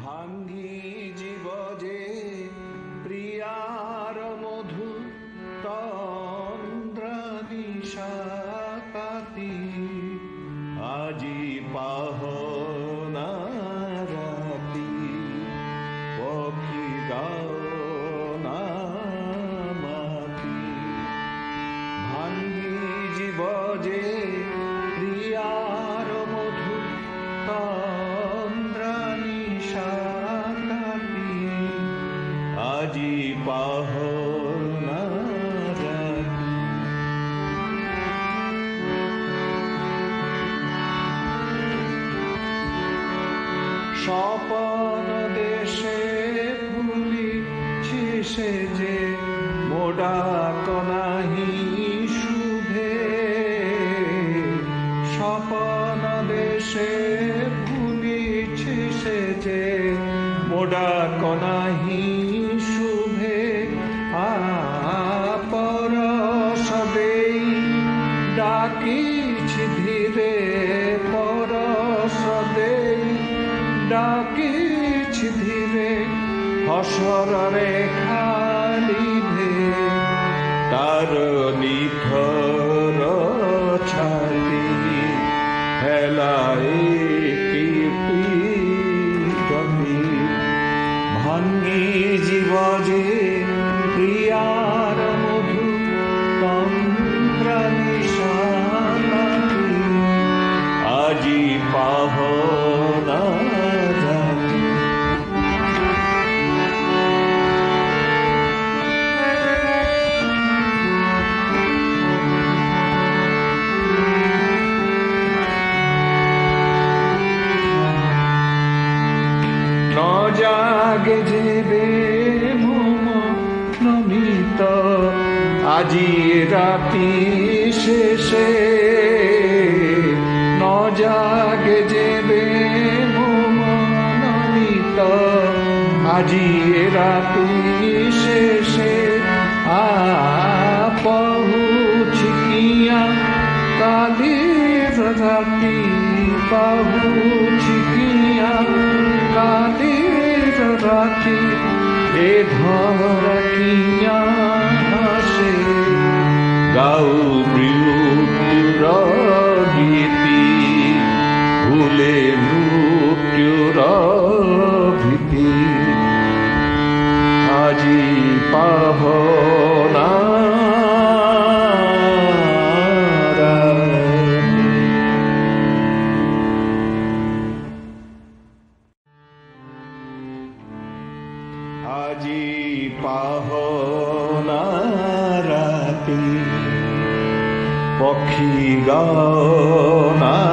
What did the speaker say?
ভাঙ্গি জীব যে প্রিয়ার মধু তন্দ্রানিশাকাতি আজি পাহনা রাতি পক্ষী গাও না মাতি ভাঙ্গি জীব যে প্রিয়ার মধু তন্দ্রানিশাকাতি আজি পাহনা স্বপন দেশে ভুলিছি সে যে মোডাক নাহি শুভে স্বপন দেশে ভুলিছি সে যে মোডাক নাহি শুভে পরশ দেই ডাকিছি ধীরে পরশ দেই ডাকিছি ধীরে হসর রেখা লিভে তার নিথর ছাতি হেলাই কিপি ভাঙ্গি জীব যে প্রিয়ার মধু তন্দ্রানিশাকাতি আজি পাহনা জাগে যেবে মম নমিত আজি রাতি শেষে ন জাগে যেবে মম নমিত আজি রাতি শেষে পহুছি কিয়া কালির রাতি পহুছি কিয়া কালির রাতি এ ধরা কিয়া হাসে গাও মৃত্যুর গীতি ভুলে মৃত্যুর ভীতি আজি পাহনা আজি পাহনা রাতি পক্ষী গাও না।